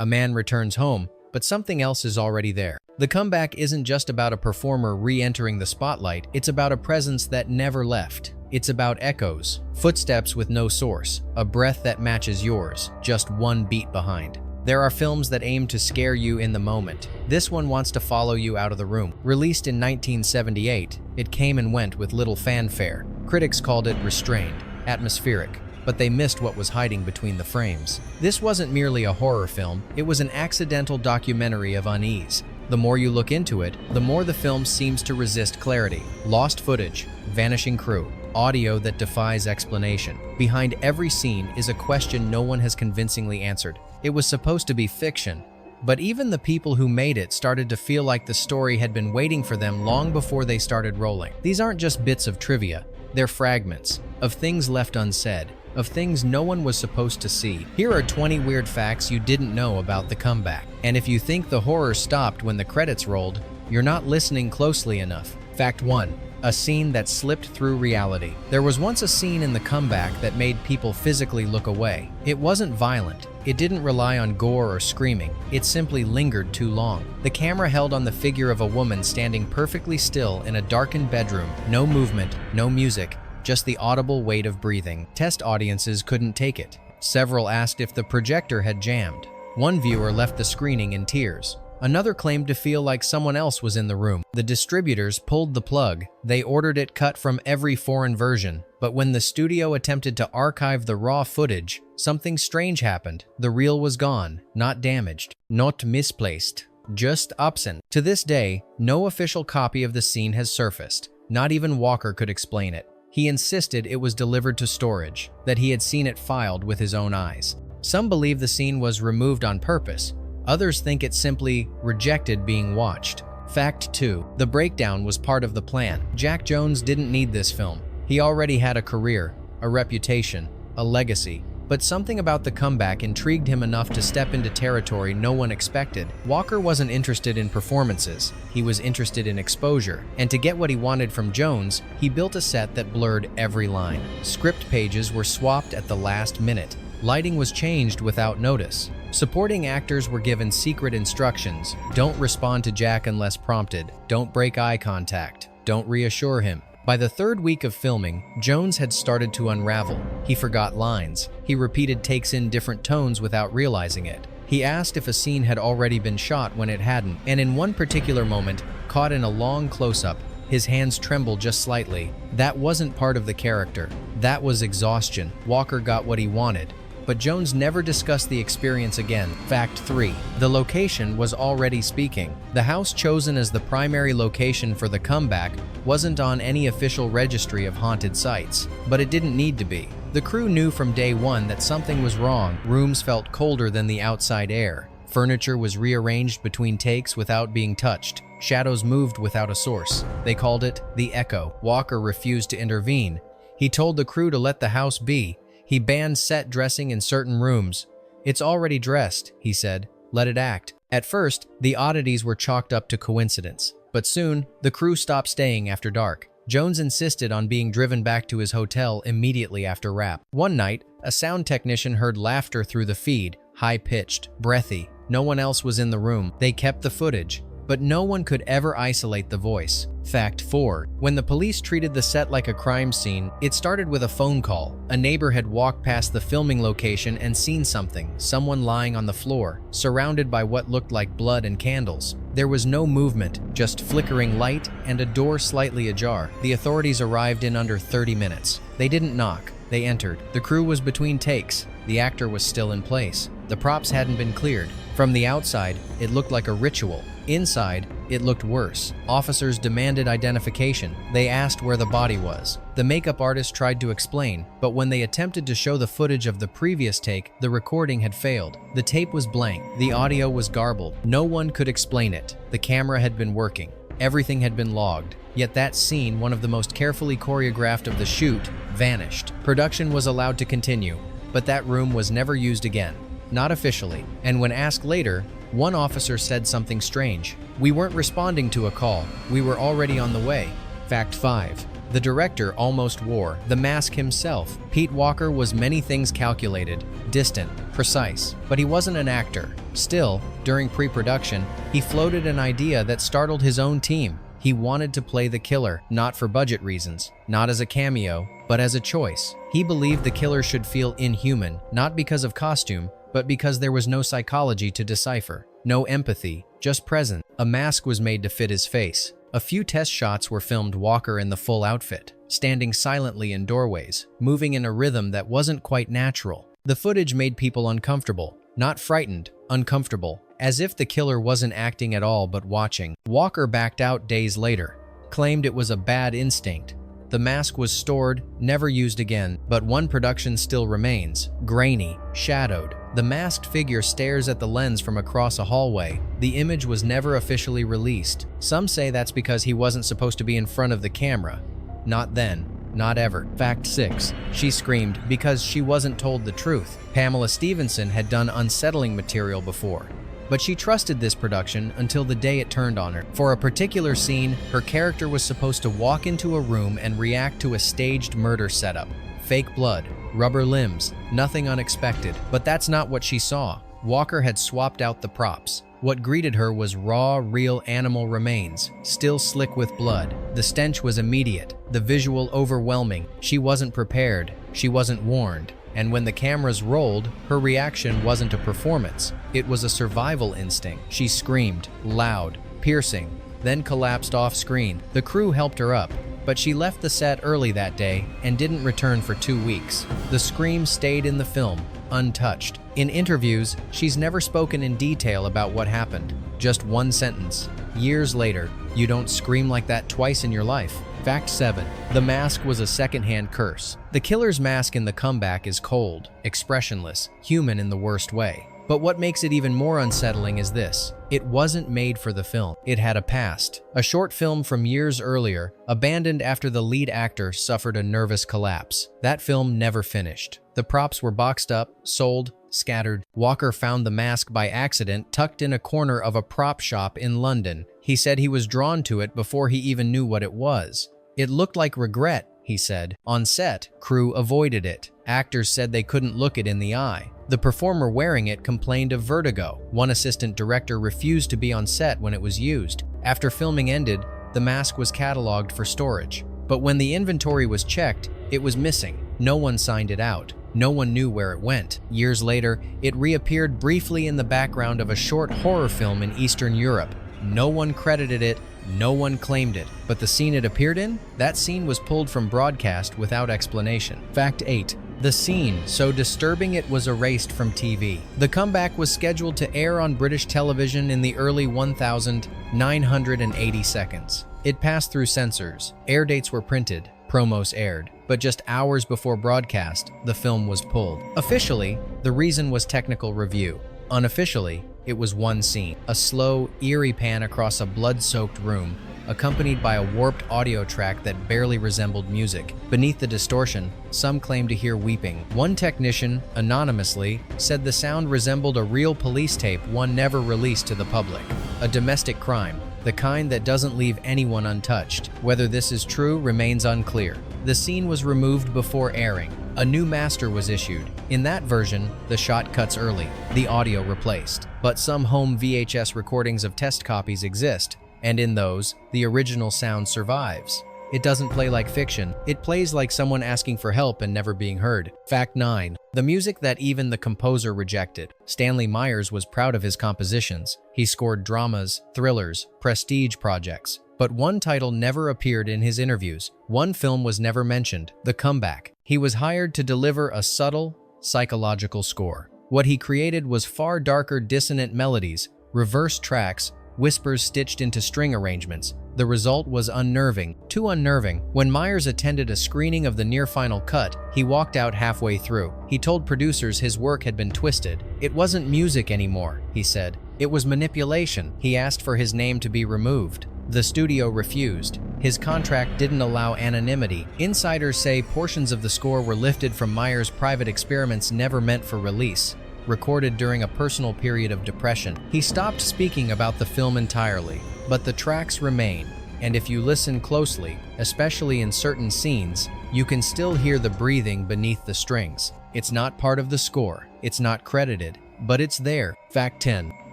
A man returns home, but something else is already there. The comeback isn't just about a performer re-entering the spotlight, it's about a presence that never left. It's about echoes, footsteps with no source, a breath that matches yours, just one beat behind. There are films that aim to scare you in the moment. This one wants to follow you out of the room. Released in 1978, it came and went with little fanfare. Critics called it restrained, atmospheric, but they missed what was hiding between the frames. This wasn't merely a horror film, it was an accidental documentary of unease. The more you look into it, the more the film seems to resist clarity. Lost footage, vanishing crew, audio that defies explanation. Behind every scene is a question no one has convincingly answered. It was supposed to be fiction, but even the people who made it started to feel like the story had been waiting for them long before they started rolling. These aren't just bits of trivia, they're fragments of things left unsaid, of things no one was supposed to see. Here are 20 weird facts you didn't know about the comeback. And if you think the horror stopped when the credits rolled, you're not listening closely enough. Fact 1. A scene that slipped through reality. There was once a scene in the comeback that made people physically look away. It wasn't violent. It didn't rely on gore or screaming. It simply lingered too long. The camera held on the figure of a woman standing perfectly still in a darkened bedroom. No movement, no music, just the audible weight of breathing. Test audiences couldn't take it. Several asked if the projector had jammed. One viewer left the screening in tears. Another claimed to feel like someone else was in the room. The distributors pulled the plug. They ordered it cut from every foreign version. But when the studio attempted to archive the raw footage, something strange happened. The reel was gone, not damaged, not misplaced, just absent. To this day, no official copy of the scene has surfaced. Not even Walker could explain it. He insisted it was delivered to storage, that he had seen it filed with his own eyes. Some believe the scene was removed on purpose. Others think it simply rejected being watched. Fact 2. The breakdown was part of the plan. Jack Jones didn't need this film. He already had a career, a reputation, a legacy. But something about the comeback intrigued him enough to step into territory no one expected. Walker wasn't interested in performances. He was interested in exposure. And to get what he wanted from Jones, he built a set that blurred every line. Script pages were swapped at the last minute. Lighting was changed without notice. Supporting actors were given secret instructions. Don't respond to Jack unless prompted. Don't break eye contact. Don't reassure him. By the third week of filming, Jones had started to unravel. He forgot lines. He repeated takes in different tones without realizing it. He asked if a scene had already been shot when it hadn't, and in one particular moment, caught in a long close-up, his hands trembled just slightly. That wasn't part of the character. That was exhaustion. Walker got what he wanted. But Jones never discussed the experience again. Fact 3. The location was already speaking. The house chosen as the primary location for the comeback wasn't on any official registry of haunted sites, but it didn't need to be. The crew knew from day one that something was wrong. Rooms felt colder than the outside air. Furniture was rearranged between takes without being touched. Shadows moved without a source. They called it the echo. Walker refused to intervene. He told the crew to let the house be. He banned set dressing in certain rooms. It's already dressed, he said. Let it act. At first, the oddities were chalked up to coincidence. But soon, the crew stopped staying after dark. Jones insisted on being driven back to his hotel immediately after wrap. One night, a sound technician heard laughter through the feed, high-pitched, breathy. No one else was in the room. They kept the footage, but no one could ever isolate the voice. Fact 4. When the police treated the set like a crime scene, it started with a phone call. A neighbor had walked past the filming location and seen something, someone lying on the floor, surrounded by what looked like blood and candles. There was no movement, just flickering light and a door slightly ajar. The authorities arrived in under 30 minutes. They didn't knock. They entered. The crew was between takes. The actor was still in place. The props hadn't been cleared. From the outside, it looked like a ritual. Inside, it looked worse. Officers demanded identification. They asked where the body was. The makeup artist tried to explain, but when they attempted to show the footage of the previous take, the recording had failed. The tape was blank. The audio was garbled. No one could explain it. The camera had been working. Everything had been logged. Yet that scene, one of the most carefully choreographed of the shoot, vanished. Production was allowed to continue, but that room was never used again. Not officially. And when asked later, one officer said something strange. We weren't responding to a call. We were already on the way. Fact 5. The director almost wore the mask himself. Pete Walker was many things: calculated, distant, precise, but he wasn't an actor. Still, during pre-production, he floated an idea that startled his own team. He wanted to play the killer, not for budget reasons, not as a cameo, but as a choice. He believed the killer should feel inhuman, not because of costume, but because there was no psychology to decipher, no empathy, just presence. A mask was made to fit his face. A few test shots were filmed Walker in the full outfit, standing silently in doorways, moving in a rhythm that wasn't quite natural. The footage made people uncomfortable, not frightened, uncomfortable, as if the killer wasn't acting at all but watching. Walker backed out days later, claimed it was a bad instinct. The mask was stored, never used again, but one production still remains, grainy, shadowed. The masked figure stares at the lens from across a hallway. The image was never officially released. Some say that's because he wasn't supposed to be in front of the camera. Not then. Not ever. Fact 6. She screamed because she wasn't told the truth. Pamela Stevenson had done unsettling material before, but she trusted this production until the day it turned on her. For a particular scene, her character was supposed to walk into a room and react to a staged murder setup. Fake blood, rubber limbs, nothing unexpected. But that's not what she saw. Walker had swapped out the props. What greeted her was raw, real animal remains, still slick with blood. The stench was immediate, the visual overwhelming. She wasn't prepared, she wasn't warned. And when the cameras rolled, her reaction wasn't a performance. It was a survival instinct. She screamed, loud, piercing, then collapsed off screen. The crew helped her up, but she left the set early that day and didn't return for 2 weeks. The scream stayed in the film, untouched. In interviews, she's never spoken in detail about what happened. Just one sentence. Years later, "You don't scream like that twice in your life." Fact 7. The mask was a secondhand curse. The killer's mask in The Comeback is cold, expressionless, human in the worst way. But what makes it even more unsettling is this. It wasn't made for the film. It had a past. A short film from years earlier, abandoned after the lead actor suffered a nervous collapse. That film never finished. The props were boxed up, sold, scattered. Walker found the mask by accident tucked in a corner of a prop shop in London. He said he was drawn to it before he even knew what it was. "It looked like regret," he said. On set, crew avoided it. Actors said they couldn't look it in the eye. The performer wearing it complained of vertigo. One assistant director refused to be on set when it was used. After filming ended, the mask was cataloged for storage. But when the inventory was checked, it was missing. No one signed it out. No one knew where it went. Years later, it reappeared briefly in the background of a short horror film in Eastern Europe. No one credited it, no one claimed it. But the scene it appeared in? That scene was pulled from broadcast without explanation. Fact 8. The scene, so disturbing it was erased from TV. The Comeback was scheduled to air on British television in the early 1980 seconds. It passed through censors. Air dates were printed. Promos aired. But just hours before broadcast, the film was pulled. Officially, the reason was technical review. Unofficially, it was one scene. A slow, eerie pan across a blood-soaked room, accompanied by a warped audio track that barely resembled music. Beneath the distortion, some claimed to hear weeping. One technician, anonymously, said the sound resembled a real police tape one never released to the public. A domestic crime, the kind that doesn't leave anyone untouched. Whether this is true remains unclear. The scene was removed before airing. A new master was issued. In that version, the shot cuts early, the audio replaced. But some home VHS recordings of test copies exist, and in those, the original sound survives. It doesn't play like fiction, it plays like someone asking for help and never being heard. Fact 9. The music that even the composer rejected. Stanley Myers was proud of his compositions. He scored dramas, thrillers, prestige projects. But one title never appeared in his interviews. One film was never mentioned, The Comeback. He was hired to deliver a subtle, psychological score. What he created was far darker, dissonant melodies, reverse tracks, whispers stitched into string arrangements. The result was unnerving, too unnerving. When Myers attended a screening of the near-final cut, he walked out halfway through. He told producers his work had been twisted. It wasn't music anymore, he said. It was manipulation. He asked for his name to be removed. The studio refused. His contract didn't allow anonymity. Insiders say portions of the score were lifted from Myers' private experiments never meant for release, recorded during a personal period of depression. He stopped speaking about the film entirely, but the tracks remain, and if you listen closely, especially in certain scenes, you can still hear the breathing beneath the strings. It's not part of the score, it's not credited, but it's there. Fact 10.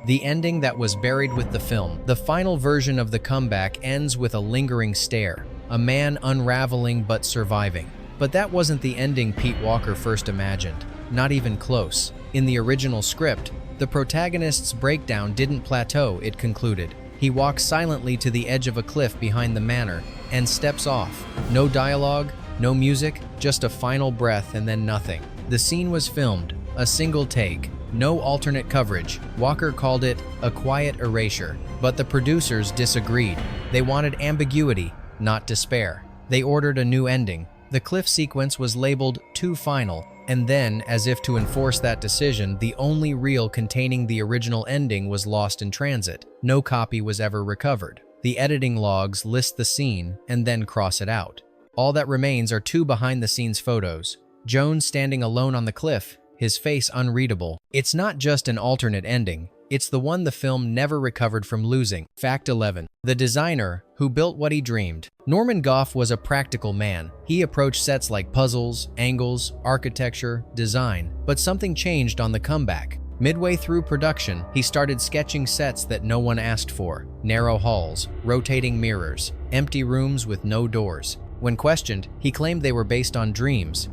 The ending that was buried with the film. The final version of The Comeback ends with a lingering stare, a man unraveling but surviving. But that wasn't the ending Pete Walker first imagined, not even close. In the original script, the protagonist's breakdown didn't plateau, it concluded. He walks silently to the edge of a cliff behind the manor and steps off. No dialogue, no music, just a final breath and then nothing. The scene was filmed, a single take, no alternate coverage. Walker called it a quiet erasure, but the producers disagreed. They wanted ambiguity, not despair. They ordered a new ending. The cliff sequence was labeled too final, and then, as if to enforce that decision, the only reel containing the original ending was lost in transit. No copy was ever recovered. The editing logs list the scene and then cross it out. All that remains are two behind-the-scenes photos. Jones standing alone on the cliff, his face unreadable. It's not just an alternate ending, it's the one the film never recovered from losing. Fact 11. The designer who built what he dreamed. Norman Goff was a practical man. He approached sets like puzzles, angles, architecture, design, but something changed on The Comeback. Midway through production, he started sketching sets that no one asked for. Narrow halls, rotating mirrors, empty rooms with no doors. When questioned, he claimed they were based on dreams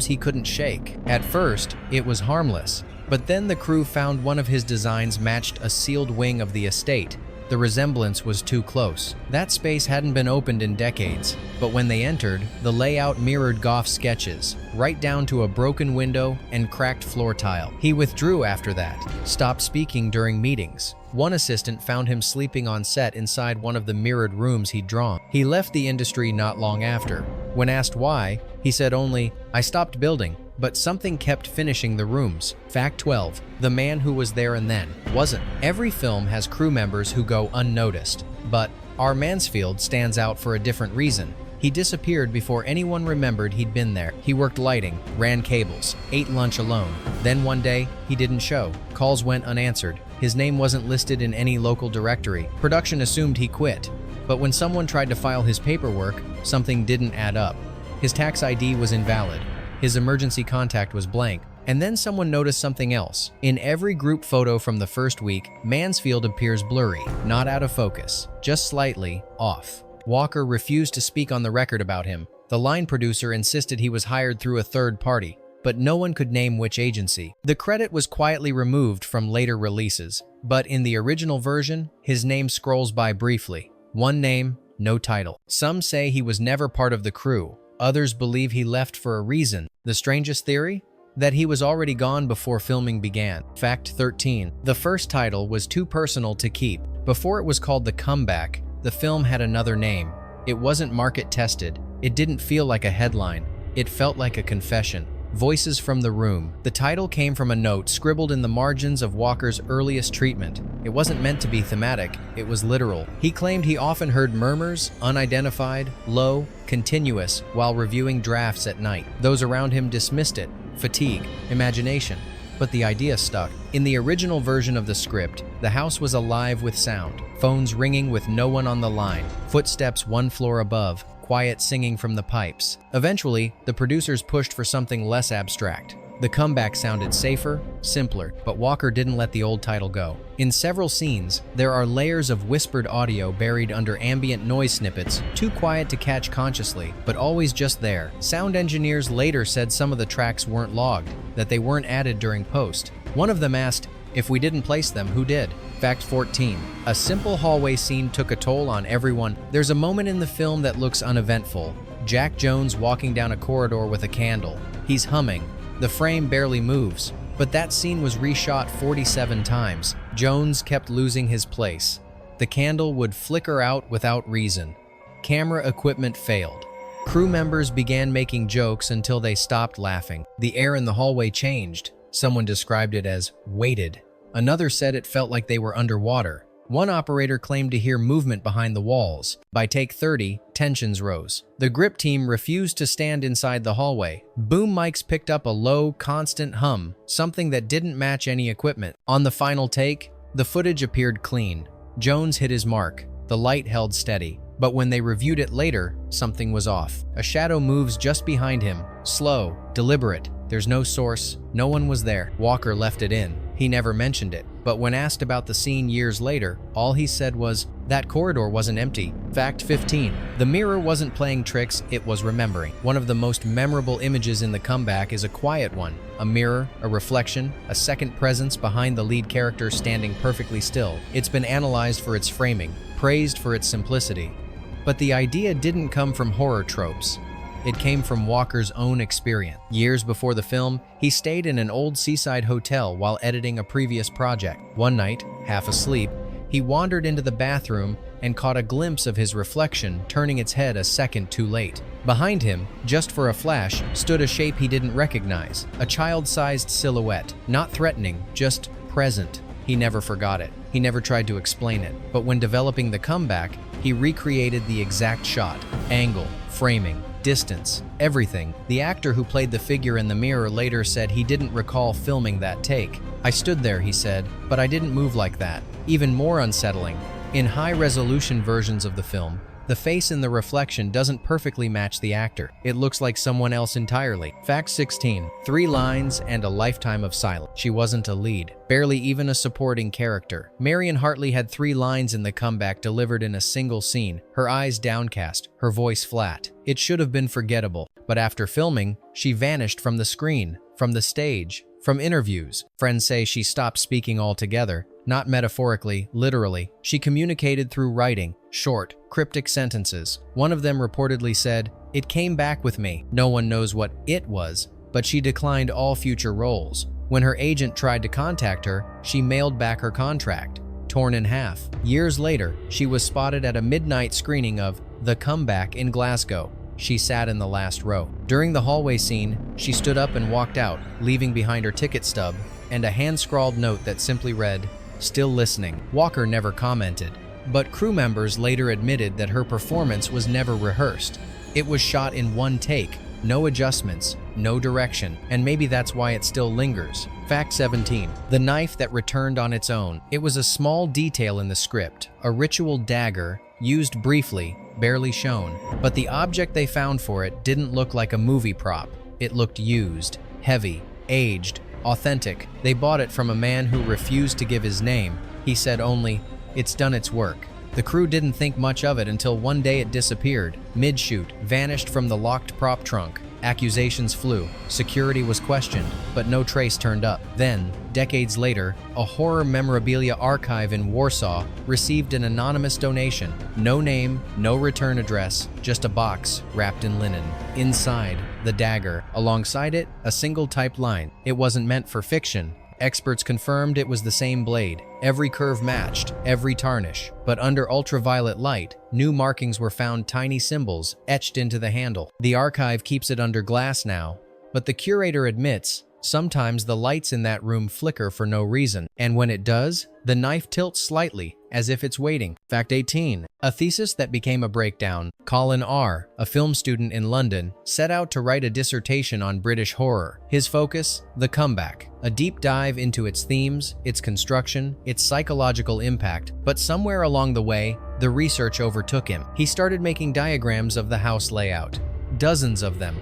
he couldn't shake. At first, it was harmless, but then the crew found one of his designs matched a sealed wing of the estate. The resemblance was too close. That space hadn't been opened in decades, but when they entered, the layout mirrored Goff's sketches, right down to a broken window and cracked floor tile. He withdrew after that, stopped speaking during meetings. One assistant found him sleeping on set inside one of the mirrored rooms he'd drawn. He left the industry not long after. When asked why, he said only, "I stopped building, but something kept finishing the rooms." Fact 12. The man who was there and then wasn't. Every film has crew members who go unnoticed, but R. Mansfield stands out for a different reason. He disappeared before anyone remembered he'd been there. He worked lighting, ran cables, ate lunch alone. Then one day, he didn't show. Calls went unanswered. His name wasn't listed in any local directory. Production assumed he quit. But when someone tried to file his paperwork, something didn't add up. His tax ID was invalid. His emergency contact was blank. And then someone noticed something else. In every group photo from the first week, Mansfield appears blurry, not out of focus, just slightly off. Walker refused to speak on the record about him. The line producer insisted he was hired through a third party, but no one could name which agency. The credit was quietly removed from later releases, but in the original version, his name scrolls by briefly. One name, no title. Some say he was never part of the crew. Others believe he left for a reason. The strangest theory? That he was already gone before filming began. Fact 13. The first title was too personal to keep. Before it was called The Comeback, the film had another name. It wasn't market tested. It didn't feel like a headline. It felt like a confession. Voices from the Room. The title came from a note scribbled in the margins of Walker's earliest treatment. It wasn't meant to be thematic, it was literal. He claimed he often heard murmurs, unidentified, low, continuous, while reviewing drafts at night. Those around him dismissed it. Fatigue, imagination. But the idea stuck. In the original version of the script, the house was alive with sound. Phones ringing with no one on the line. Footsteps one floor above. Quiet singing from the pipes. Eventually, the producers pushed for something less abstract. The Comeback sounded safer, simpler, but Walker didn't let the old title go. In several scenes, there are layers of whispered audio buried under ambient noise snippets, too quiet to catch consciously, but always just there. Sound engineers later said some of the tracks weren't logged, that they weren't added during post. One of them asked, if we didn't place them, who did? Fact 14. A simple hallway scene took a toll on everyone. There's a moment in the film that looks uneventful. Jack Jones walking down a corridor with a candle. He's humming. The frame barely moves. But that scene was reshot 47 times. Jones kept losing his place. The candle would flicker out without reason. Camera equipment failed. Crew members began making jokes until they stopped laughing. The air in the hallway changed. Someone described it as weighted. Another said it felt like they were underwater. One operator claimed to hear movement behind the walls. By take 30, tensions rose. The grip team refused to stand inside the hallway. Boom mics picked up a low, constant hum, something that didn't match any equipment. On the final take, the footage appeared clean. Jones hit his mark. The light held steady. But when they reviewed it later, something was off. A shadow moves just behind him, slow, deliberate. There's no source, no one was there. Walker left it in. He never mentioned it. But when asked about the scene years later, all he said was, "That corridor wasn't empty." Fact 15. The mirror wasn't playing tricks, it was remembering. One of the most memorable images in The Comeback is a quiet one. A mirror, a reflection, a second presence behind the lead character standing perfectly still. It's been analyzed for its framing, praised for its simplicity. But the idea didn't come from horror tropes. It came from Walker's own experience. Years before the film, he stayed in an old seaside hotel while editing a previous project. One night, half asleep, he wandered into the bathroom and caught a glimpse of his reflection turning its head a second too late. Behind him, just for a flash, stood a shape he didn't recognize, a child-sized silhouette, not threatening, just present. He never forgot it. He never tried to explain it. But when developing The Comeback, he recreated the exact shot, angle, framing, distance, everything. The actor who played the figure in the mirror later said he didn't recall filming that take. "I stood there," he said, "but I didn't move like that." Even more unsettling, in high-resolution versions of the film, the face in the reflection doesn't perfectly match the actor. It looks like someone else entirely. Fact 16. 3 lines and a lifetime of silence. She wasn't a lead, barely even a supporting character. Marion Hartley had 3 lines in The Comeback delivered in a single scene, her eyes downcast, her voice flat. It should have been forgettable, but after filming, she vanished from the screen, from the stage, from interviews. Friends say she stopped speaking altogether, not metaphorically, literally. She communicated through writing, short, cryptic sentences. One of them reportedly said, "It came back with me." No one knows what it was, but she declined all future roles. When her agent tried to contact her, she mailed back her contract, torn in half. Years later, she was spotted at a midnight screening of The Comeback in Glasgow. She sat in the last row. During the hallway scene, she stood up and walked out, leaving behind her ticket stub and a hand-scrawled note that simply read, "Still listening." Walker never commented, but crew members later admitted that her performance was never rehearsed. It was shot in one take, no adjustments, no direction, and maybe that's why it still lingers. Fact 17. The knife that returned on its own. It was a small detail in the script, a ritual dagger, used briefly, barely shown. But the object they found for it didn't look like a movie prop. It looked used, heavy, aged, authentic. They bought it from a man who refused to give his name. He said only, "It's done its work." The crew didn't think much of it until one day it disappeared, mid-shoot, vanished from the locked prop trunk. Accusations flew, security was questioned, but no trace turned up. Then, decades later, a horror memorabilia archive in Warsaw received an anonymous donation. No name, no return address, just a box wrapped in linen. Inside, the dagger. Alongside it, a single typed line. It wasn't meant for fiction. Experts confirmed it was the same blade. Every curve matched, every tarnish. But under ultraviolet light, new markings were found, tiny symbols etched into the handle. The archive keeps it under glass now, but the curator admits sometimes the lights in that room flicker for no reason, and when it does, the knife tilts slightly, as if it's waiting. Fact 18. A thesis that became a breakdown. Colin R., a film student in London, set out to write a dissertation on British horror. His focus? The Comeback. A deep dive into its themes, its construction, its psychological impact. But somewhere along the way, the research overtook him. He started making diagrams of the house layout. Dozens of them.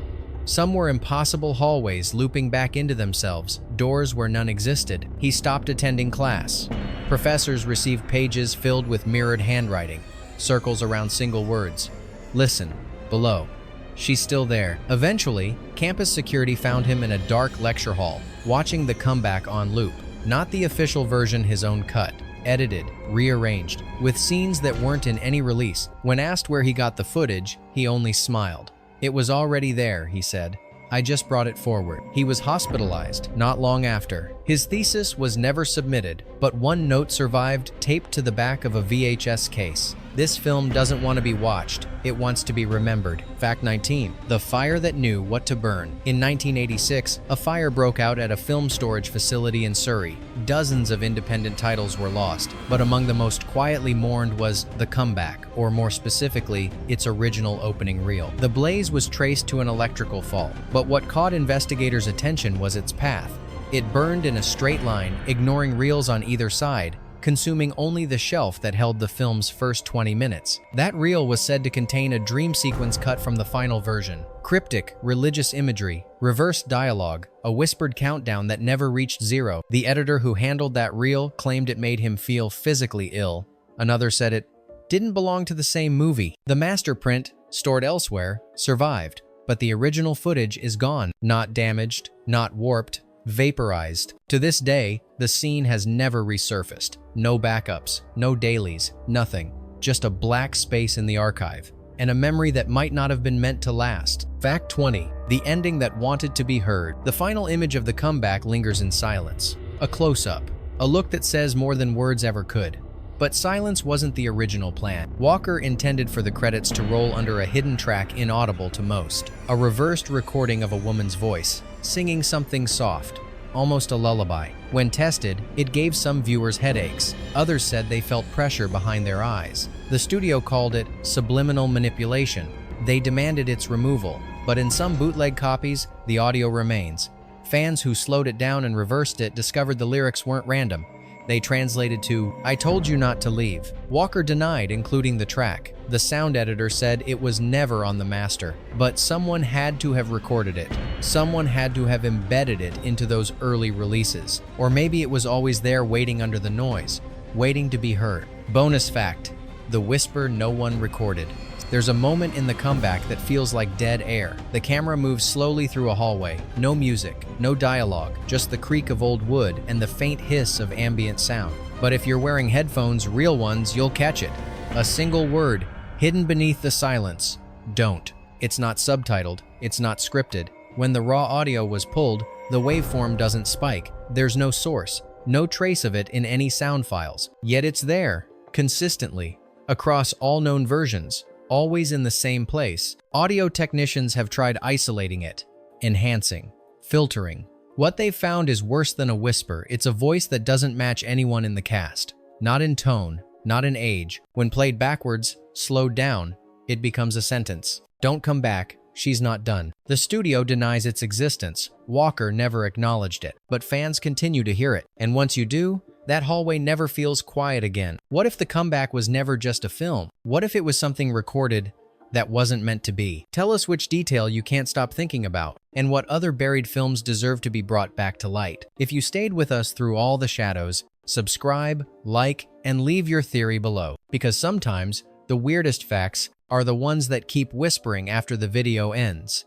Some were impossible hallways looping back into themselves, doors where none existed. He stopped attending class. Professors received pages filled with mirrored handwriting, circles around single words. "Listen, below. She's still there." Eventually, campus security found him in a dark lecture hall, watching The Comeback on loop. Not the official version, his own cut. Edited, rearranged, with scenes that weren't in any release. When asked where he got the footage, he only smiled. "It was already there," he said. "I just brought it forward." He was hospitalized not long after. His thesis was never submitted, but one note survived, taped to the back of a VHS case. "This film doesn't want to be watched, it wants to be remembered." Fact 19. The fire that knew what to burn. In 1986, a fire broke out at a film storage facility in Surrey. Dozens of independent titles were lost, but among the most quietly mourned was The Comeback, or more specifically, its original opening reel. The blaze was traced to an electrical fault, but what caught investigators' attention was its path. It burned in a straight line, ignoring reels on either side, consuming only the shelf that held the film's first 20 minutes. That reel was said to contain a dream sequence cut from the final version. Cryptic, religious imagery, reversed dialogue, a whispered countdown that never reached zero. The editor who handled that reel claimed it made him feel physically ill. Another said it didn't belong to the same movie. The master print, stored elsewhere, survived, but the original footage is gone. Not damaged, not warped, vaporized. To this day, the scene has never resurfaced. No backups, no dailies, nothing. Just a black space in the archive, and a memory that might not have been meant to last. Fact 20. The ending that wanted to be heard. The final image of the comeback lingers in silence. A close-up. A look that says more than words ever could. But silence wasn't the original plan. Walker intended for the credits to roll under a hidden track inaudible to most. A reversed recording of a woman's voice, singing something soft, almost a lullaby. When tested, it gave some viewers headaches. Others said they felt pressure behind their eyes. The studio called it subliminal manipulation. They demanded its removal, but in some bootleg copies, the audio remains. Fans who slowed it down and reversed it discovered the lyrics weren't random. They translated to, "I told you not to leave." Walker denied including the track. The sound editor said it was never on the master, but someone had to have recorded it. Someone had to have embedded it into those early releases. Or maybe it was always there waiting under the noise, waiting to be heard. Bonus fact, the whisper no one recorded. There's a moment in the comeback that feels like dead air. The camera moves slowly through a hallway. No music, no dialogue, just the creak of old wood and the faint hiss of ambient sound. But if you're wearing headphones, real ones, you'll catch it. A single word, hidden beneath the silence. Don't. It's not subtitled. It's not scripted. When the raw audio was pulled, the waveform doesn't spike. There's no source, no trace of it in any sound files. Yet it's there, consistently, across all known versions. Always in the same place. Audio technicians have tried isolating it, enhancing, filtering. What they've found is worse than a whisper. It's a voice that doesn't match anyone in the cast. Not in tone, not in age. When played backwards, slowed down, it becomes a sentence. Don't come back, she's not done. The studio denies its existence. Walker never acknowledged it, but fans continue to hear it. And once you do, that hallway never feels quiet again. What if the comeback was never just a film? What if it was something recorded that wasn't meant to be? Tell us which detail you can't stop thinking about, and what other buried films deserve to be brought back to light. If you stayed with us through all the shadows, subscribe, like, and leave your theory below. Because sometimes, the weirdest facts are the ones that keep whispering after the video ends.